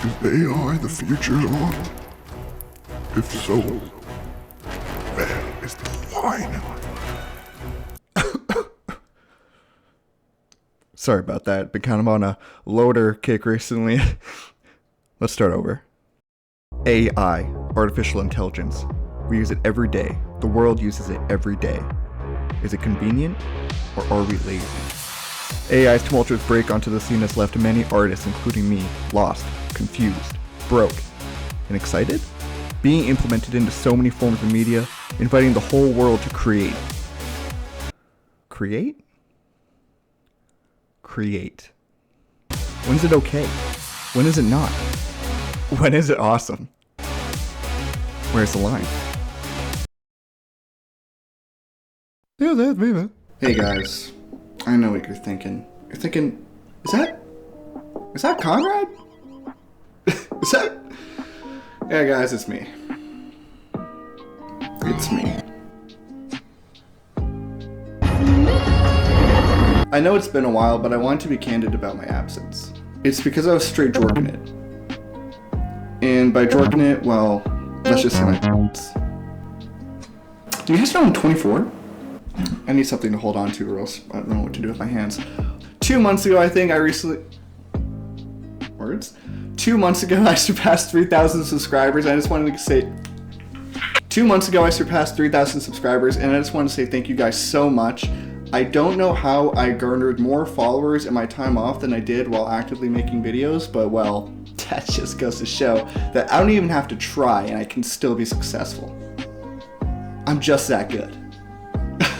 Is AI the future, Lord? If so, where is the wine? Sorry about that. Been kind of on a loader kick recently. Let's start over. AI, artificial intelligence. We use it every day. The world uses it every day. Is it convenient, or are we lazy? AI's tumultuous break onto the scene has left many artists, including me, lost, confused, broke, and excited? Being implemented into so many forms of media, inviting the whole world to create. Create? Create. When is it okay? When is it not? When is it awesome? Where's the line? Yeah, that's me, man. Hey guys, I know what you're thinking. You're thinking, is that Conrad? Is that? Yeah guys, it's me. It's me. I know it's been a while, but I want to be candid about my absence. It's because I was straight jorking it. And by jorking it, well, let's just say my pants. Do you guys know I'm 24? I need something to hold on to or else I don't know what to do with my hands. 2 months ago, I think I recently... Words? 2 months ago, I surpassed 3,000 subscribers. I just wanted to say... 2 months ago, I surpassed 3,000 subscribers, and I just want to say thank you guys so much. I don't know how I garnered more followers in my time off than I did while actively making videos, but well, that just goes to show that I don't even have to try and I can still be successful. I'm just that good.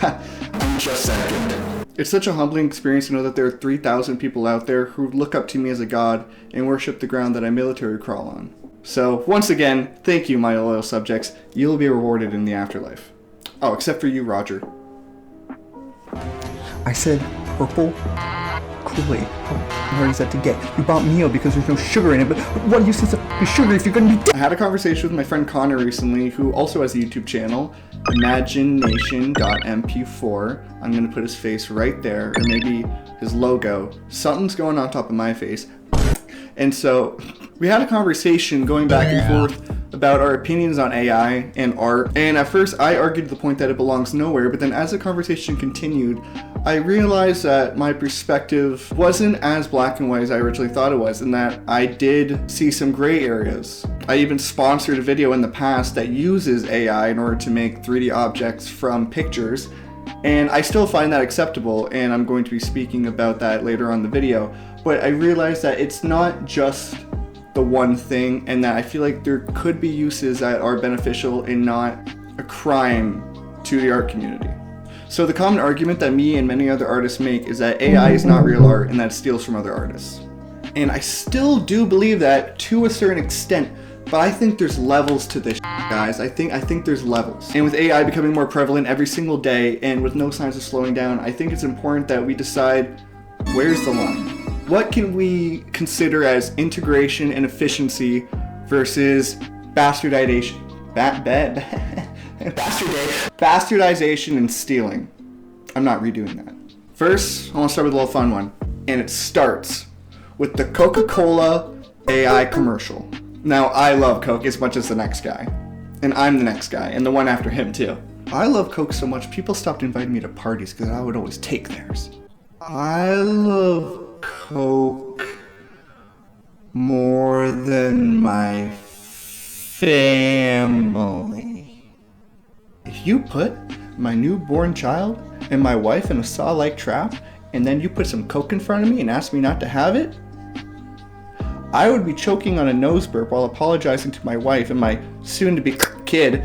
I'm just that good. It's such a humbling experience to know that there are 3,000 people out there who look up to me as a god and worship the ground that I military crawl on. So, once again, thank you, my loyal subjects. You'll be rewarded in the afterlife. Oh, except for you, Roger. I said purple Kool-Aid. How hard is that to get? You bought Mio because there's no sugar in it, but what use is the sugar if you're gonna be I had a conversation with my friend Connor recently, who also has a YouTube channel, imagination.mp4. I'm gonna put his face right there, or maybe his logo. Something's going on top of my face. And so, we had a conversation going back and forth about our opinions on AI and art, and at first I argued the point that it belongs nowhere, but then as the conversation continued, I realized that my perspective wasn't as black and white as I originally thought it was, and that I did see some gray areas. I even sponsored a video in the past that uses AI in order to make 3D objects from pictures, and I still find that acceptable, and I'm going to be speaking about that later on in the video, but I realized that it's not just the one thing, and that I feel like there could be uses that are beneficial and not a crime to the art community. So the common argument that me and many other artists make is that AI is not real art and that it steals from other artists. And I still do believe that to a certain extent, but I think there's levels to this guys. I think there's levels. And with AI becoming more prevalent every single day and with no signs of slowing down, I think it's important that we decide where's the line. What can we consider as integration and efficiency versus bastardization? Bastardization and stealing. I'm not redoing that. First, I want to start with a little fun one. And it starts with the Coca-Cola AI commercial. Now, I love Coke as much as the next guy. And I'm the next guy, and the one after him too. I love Coke so much, people stopped inviting me to parties because I would always take theirs. I love Coke more than my family. If you put my newborn child and my wife in a saw-like trap, and then you put some Coke in front of me and ask me not to have it, I would be choking on a nose burp while apologizing to my wife and my soon-to-be kid.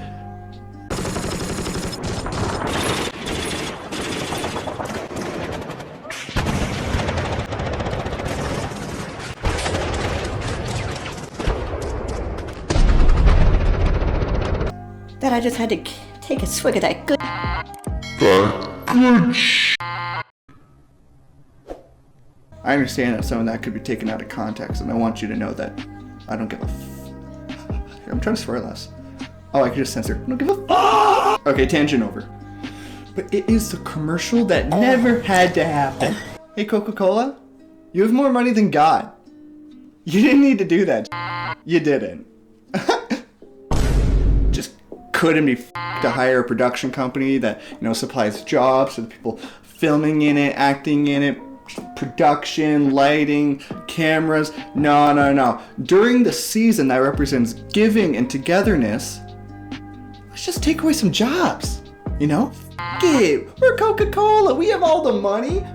That I just had to take a swig of that good. I understand that some of that could be taken out of context, and I want you to know that I don't give a I'm trying to swear less. Oh, I could just censor. I don't give a Okay, tangent over. But it is the commercial that never had to happen. Hey, Coca-Cola, you have more money than God. You didn't need to do that. You didn't. Just couldn't be to hire a production company that, supplies jobs to the people filming in it, acting in it, production, lighting, cameras. No. During the season that represents giving and togetherness, let's just take away some jobs. F it. We're Coca-Cola. We have all the money.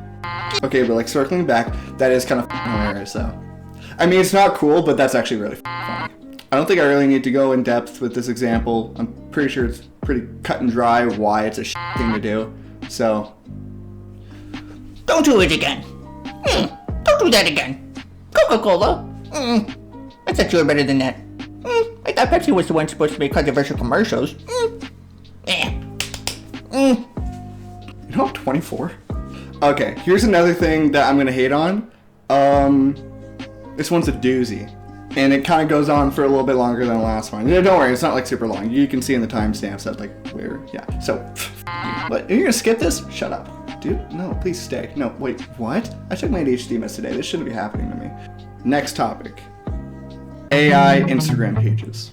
Okay, but like circling back, that is kind of hilarious though. I mean, it's not cool, but that's actually really funny. I don't think I really need to go in depth with this example. I'm pretty sure it's pretty cut and dry why it's a thing to do. So, Don't do it again. Don't do that again. Coca-Cola. I thought you were better than that. I thought Pepsi was the one supposed to make controversial commercials. I'm 24. Okay, here's another thing that I'm gonna hate on. This one's a doozy. And it kind of goes on for a little bit longer than the last one. Don't worry, it's not like super long. You can see in the timestamps that like where, yeah. So, but you're gonna skip this? Shut up. Dude, no, please stay. No, wait, what? I took my ADHD meds today. This shouldn't be happening to me. Next topic. AI Instagram pages.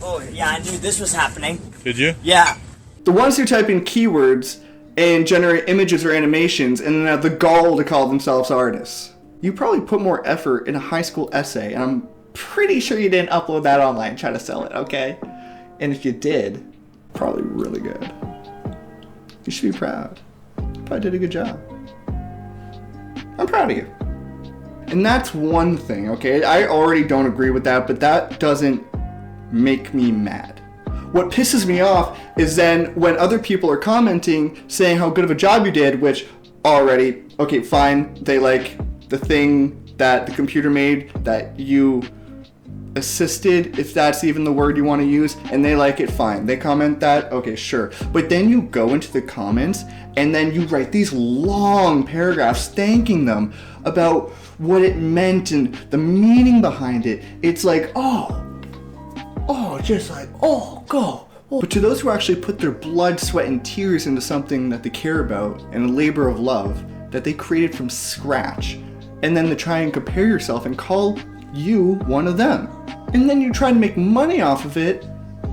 Oh, yeah, I knew this was happening. Did you? Yeah. The ones who type in keywords and generate images or animations and then have the gall to call themselves artists. You probably put more effort in a high school essay, and I'm pretty sure you didn't upload that online and try to sell it, okay? And if you did, probably really good. You should be proud. You probably did a good job. I'm proud of you. And that's one thing, okay? I already don't agree with that, but that doesn't make me mad. What pisses me off is then when other people are commenting saying how good of a job you did, which already, okay, fine, they like the thing that the computer made that you assisted, if that's even the word you want to use, and they like it, fine. They comment that, okay, sure. But then you go into the comments and then you write these long paragraphs thanking them about what it meant and the meaning behind it. It's like, just like, go. But to those who actually put their blood, sweat, and tears into something that they care about and a labor of love that they created from scratch, and then to try and compare yourself and call you one of them. And then you try to make money off of it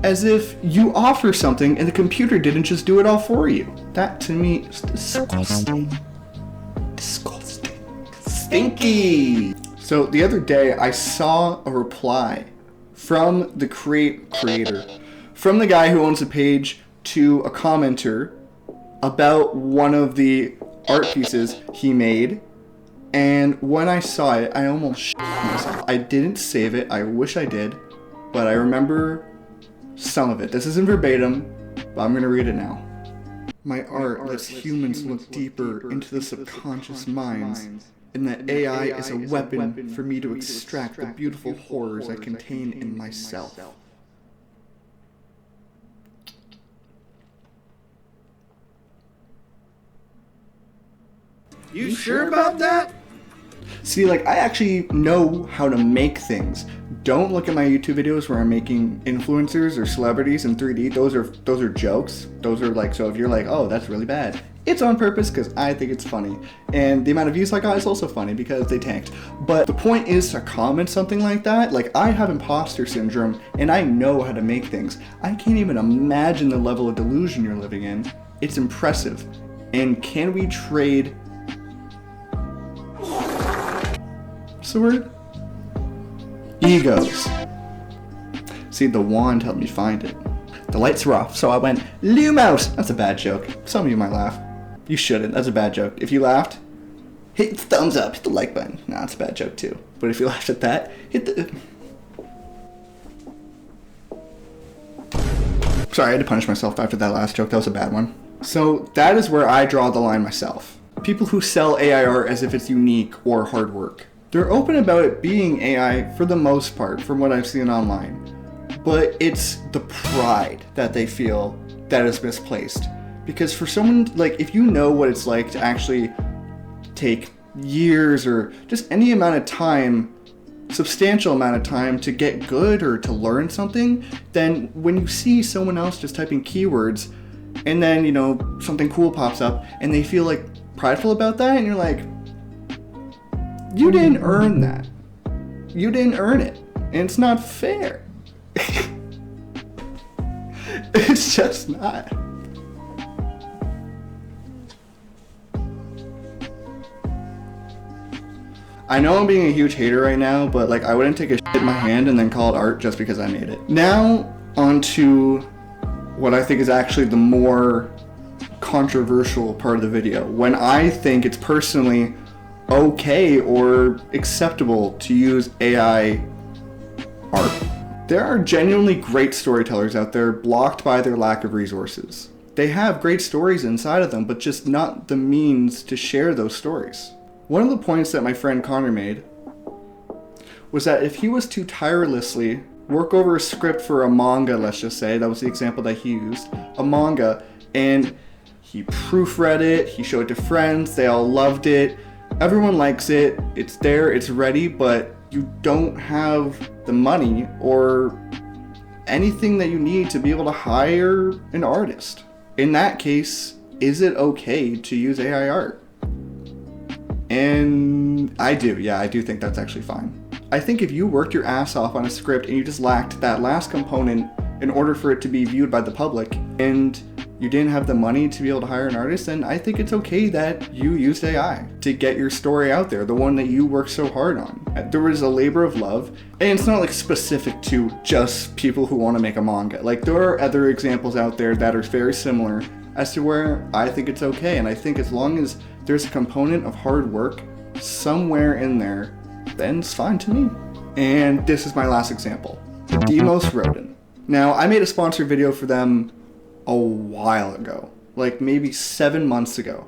as if you offer something and the computer didn't just do it all for you. That to me is disgusting. Disgusting. Stinky. So the other day I saw a reply from the creator, from the guy who owns the page, to a commenter about one of the art pieces he made. And when I saw it, I almost shit myself. I didn't save it. I wish I did. But I remember some of it. This isn't verbatim, but I'm going to read it now. My art lets humans look deeper into the subconscious minds, and that AI is a weapon for me to extract the beautiful horrors I contain in myself. You sure about that? See, like, I actually know how to make things. Don't look at my YouTube videos where I'm making influencers or celebrities in 3D. Those are jokes. Those are like, so if you're like, oh, that's really bad, it's on purpose because I think it's funny. And the amount of views I got is also funny because they tanked. But the point is to comment something like that. Like, I have imposter syndrome and I know how to make things. I can't even imagine the level of delusion you're living in. It's impressive. And can we trade... What's the word? Egos. See, the wand helped me find it. The lights were off, so I went, Lumos! That's a bad joke. Some of you might laugh. You shouldn't. That's a bad joke. If you laughed, hit the thumbs up, hit the like button. Nah, it's a bad joke too. But if you laughed at that, hit the... Sorry, I had to punish myself after that last joke. That was a bad one. So that is where I draw the line myself. People who sell AI art as if it's unique or hard work. They're open about it being AI for the most part, from what I've seen online. But it's the pride that they feel that is misplaced. Because for someone, like, if you know what it's like to actually take years or just any amount of time, substantial amount of time to get good or to learn something, then when you see someone else just typing keywords and then, you know, something cool pops up and they feel like prideful about that and you're like, you didn't earn that. you didn't earn it. And it's not fair. It's just not. I know I'm being a huge hater right now, but like I wouldn't take a shit in my hand and then call it art just because I made it. Now onto what I think is actually the more controversial part of the video, when I think it's personally okay or acceptable to use AI art. There are genuinely great storytellers out there blocked by their lack of resources. They have great stories inside of them, but just not the means to share those stories. One of the points that my friend Connor made was that if he was to tirelessly work over a script for a manga, let's just say, that was the example that he used, a manga, and he proofread it, he showed it to friends, they all loved it, everyone likes it, it's there, it's ready, but you don't have the money or anything that you need to be able to hire an artist. In that case, is it okay to use AI art? And I do think that's actually fine. I think if you worked your ass off on a script and you just lacked that last component in order for it to be viewed by the public, and you didn't have the money to be able to hire an artist, then I think it's okay that you used AI to get your story out there, the one that you worked so hard on. There was a labor of love, and it's not like specific to just people who want to make a manga. Like there are other examples out there that are very similar as to where I think it's okay, and I think as long as there's a component of hard work somewhere in there, then it's fine to me. And this is my last example. DEEMOS RODIN. Now, I made a sponsored video for them a while ago, like maybe 7 months ago.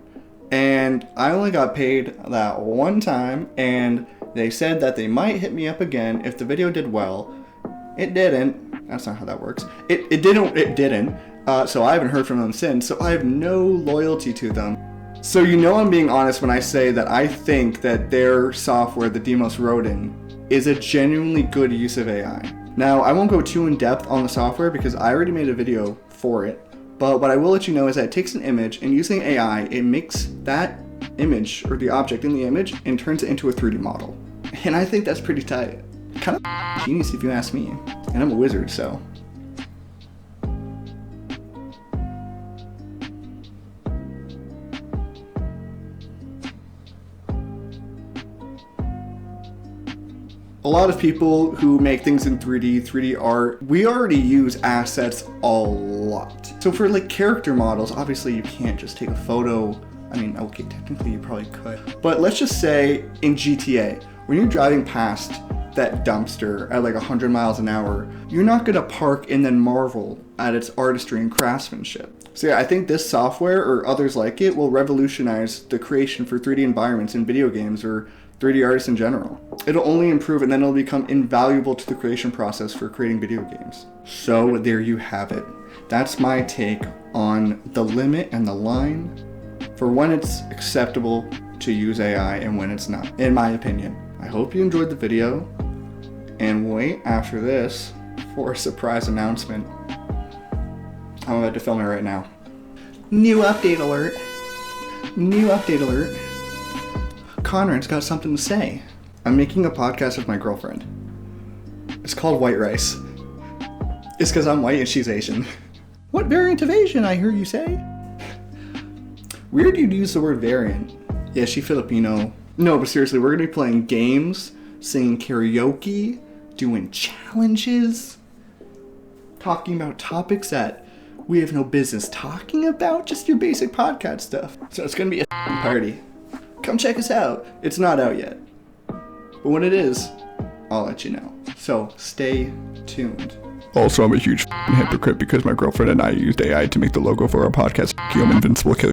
And I only got paid that one time, and they said that they might hit me up again if the video did well. It didn't. That's not how that works. It didn't. So I haven't heard from them since, so I have no loyalty to them. So you know I'm being honest when I say that I think that their software, the DEEMOS RODIN, is a genuinely good use of AI. Now, I won't go too in depth on the software because I already made a video for it, but what I will let you know is that it takes an image, and using AI, it makes that image, or the object in the image, and turns it into a 3D model. And I think that's pretty tight. Kind of genius if you ask me. And I'm a wizard, so. A lot of people who make things in 3D art, we already use assets a lot. So for like character models, obviously you can't just take a photo. I mean, okay, technically you probably could. But let's just say in GTA, when you're driving past that dumpster at like 100 miles an hour, you're not gonna park and then marvel at its artistry and craftsmanship. So yeah, I think this software or others like it will revolutionize the creation for 3D environments in video games or 3D artists in general. It'll only improve, and then it'll become invaluable to the creation process for creating video games. So there you have it. That's my take on the limit and the line for when it's acceptable to use AI and when it's not, in my opinion. I hope you enjoyed the video, and wait after this for a surprise announcement. I'm about to film it right now. New update alert. New update alert. Conrad's got something to say. I'm making a podcast with my girlfriend. It's called White Rice. It's because I'm white and she's Asian. What variant of Asian, I hear you say? Weird you'd use the word variant. Yeah, she Filipino. No, but seriously, we're gonna be playing games, singing karaoke, doing challenges, talking about topics that we have no business talking about, just your basic podcast stuff. So it's gonna be a party. Come check us out. It's not out yet. But when it is, I'll let you know. So stay tuned. Also, I'm a huge hypocrite because my girlfriend and I used AI to make the logo for our podcast. I'm Invincible Killer.